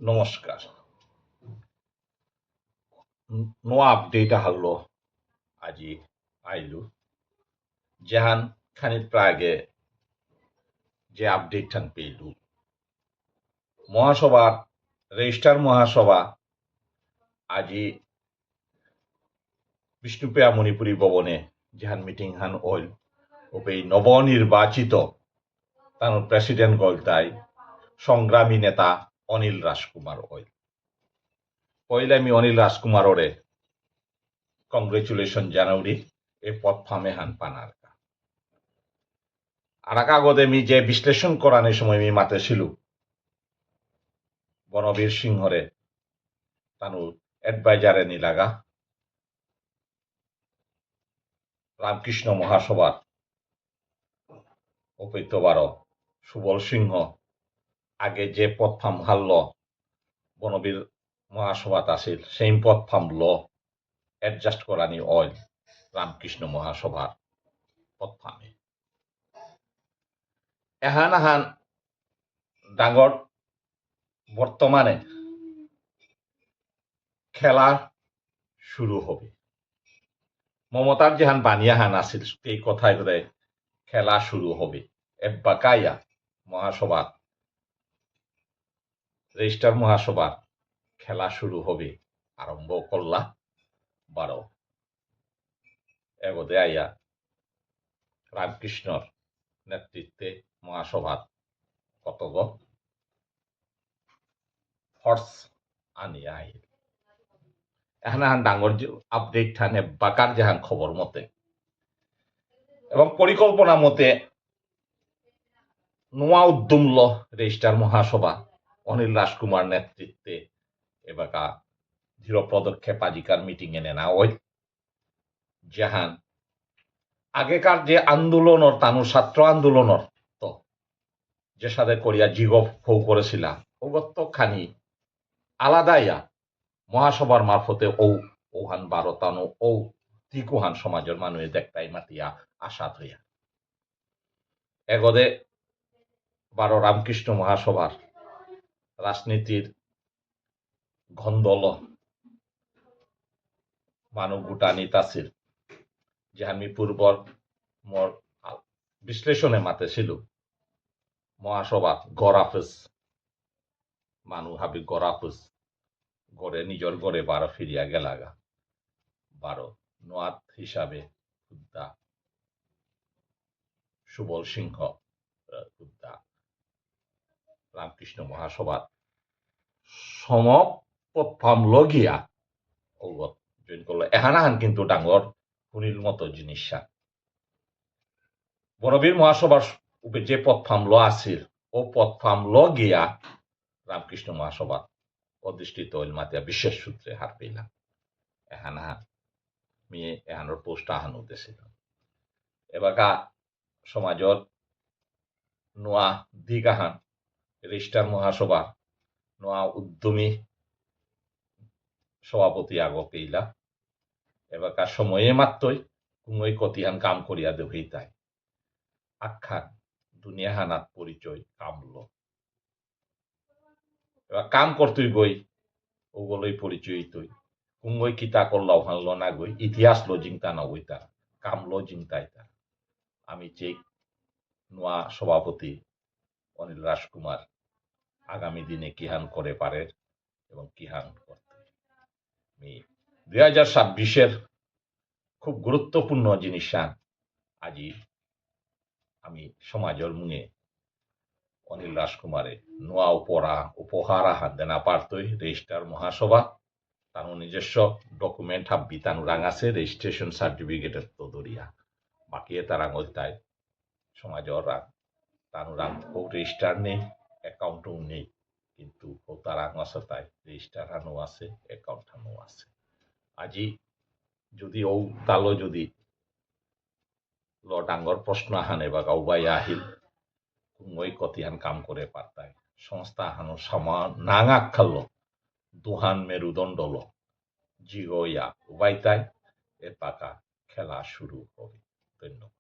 নমস্কার। No update আহলো আজি আইলু যেহান খানিক প্রাগে যে আপডেট থান পেলু মহাসভা রেজিস্টার মহাসভা আজি বিষ্ণুপ্রিয়া মণিপুরী ভবনে যেহান মিটিং হান ওইল ওপে নবনির্বাচিত তার প্রেসিডেন্ট গলতাই সংগ্রামী নেতা অনিল রাজকুমার ওইল পয়লা আমি অনিল রাজকুমাররে কংগ্রেচুলেশন জানাউরি এ পদ ফামে হান পানার আরাকাগদে মি যে বিশ্লেষণ করানোর সময় মি মাতে ছিল বনবীর সিংহরে তানু এডভাইজারে নিলাগা রামকৃষ্ণ মহাসভার অপৈত্যবার সুবল সিংহ আগে যে পথফাম হারল বনবীর মহাসভাত আছিল সেই পথফাম ল এডজাস্ট করানি অইল রামকৃষ্ণ মহাসভার পথফামে এহান আহান ডাঙর বর্তমানে খেলা শুরু হবে মমতার যেহান বানিয়াহান আছিল এই কথায় করে খেলা শুরু হবে এব্বাকাইয়া মহাসভা রেজিস্টার মহাসভা খেলা শুরু হবে আরম্ভ করলা 12 এগোদে আইয়া রামকৃষ্ণর নেতৃত্বে মহাসভা কতগ ফর্স আনিয়া আহিল এখন ডাঙর আপডেট থানে বাকার জাহান খবর মতে এবং পরিকল্পনা মতে নোয়া উদ্যম ল রেজিস্টার মহাসভা অনিল রাজকুমার নেতৃত্বে এবাকা ধীর পদক্ষেপ আজিকার মিটিং এ নেনা ওই জাহান আগেকার যে আন্দোলনের তানু ছাত্র আন্দোলনের তো যে সাথে করিয়া জিগ ফৌ করেছিল ওগত খানি আলাদাইয়া মহাসভার মারফতে ওহান বারতানো ও তিকুহান সমাজের মানুষ দেখতাই মাতিয়া আশাত হইয়া এগদে 12 রামকৃষ্ণ মহাসভার রাজনীতির গন্ধল মানুষ গুটানিত আছিল যে আমি পূর্বর মোর বিশ্লেষণে মাতে ছিল মহাসভা গড়াফেস মানুষ হাবি গড়াফেস গড়ে নিজের গড়ে 12 ফিরিয়া গেলাগা 12 নোয়াত হিসাবে খুদ্া সুবল সিংহ খুদ্া রামকৃষ্ণ মহাসভার সমপথফাম লগিয়া অবগত জয়েন করলো এহানাহান কিন্তু ডাঙর হুনির মতো জিনিস বনবীর মহাসভার যে পথফাম ল আছিল ও পথফাম লগিয়া রামকৃষ্ণ মহাসভা অধিষ্ঠিত হইল মাতিয়া বিশেষ সূত্রে হার পেলাম এহানাহান মেয়ে এহানোর পোস্ট আহান উদ্দেশ্যে এবাকা সমাজর নোয়া দিক আহান রেজিস্টার মহাসভা নোয়া উদ্যমী সভাপতি আগ পেইলা এবাকা সময়ে মাত্রই কুমই কতিহান কাম করিয়া দেবই তাই আখ্যান দুনিয়া হানাত পরিচয় কামল এবার কাম করতুই গই ওগুলোই পরিচয় তুই কুমই কিতা করলাও হানল না গই ইতিহাস লো জিংতা না ওই তার কামলো জিংতাই তার আমি চেক নোয়া সভাপতি অনিল রাজকুমার আগামী দিনে কিহান করে পারে এবং কিহান করতে 2026 খুব গুরুত্বপূর্ণ জিনিস আজি আমি সমাজের মুনে অনিল রাজকুমারে নোয়া উপহার আহান দেনা পারতই রেজিস্টার মহাসভা তার নিজস্ব ডকুমেন্ট হাব্বি তানু রাং আছে রেজিস্ট্রেশন সার্টিফিকেটের তো দরিয়া বাকি তার আঙল তাই সমাজের রাং তানু রাং ও রেজিস্টার নেই অ্যাকাউন্টও নেই কিন্তু ও তার আং আছে তাই রেজিস্টার হানো আছে অ্যাকাউন্ট হানো আছে আজি যদি ও তালো যদি ল ডাঙর প্রশ্ন আহানে বা গাউবাই আহিল কুমই কতিহান কাম করে পারতাই সংস্থা হানো সামা নাঙাক খাল দুহান মেরুদণ্ড ল জিগইয়া উবাইতাই এ পাকা খেলা শুরু হবে ধন্যবাদ।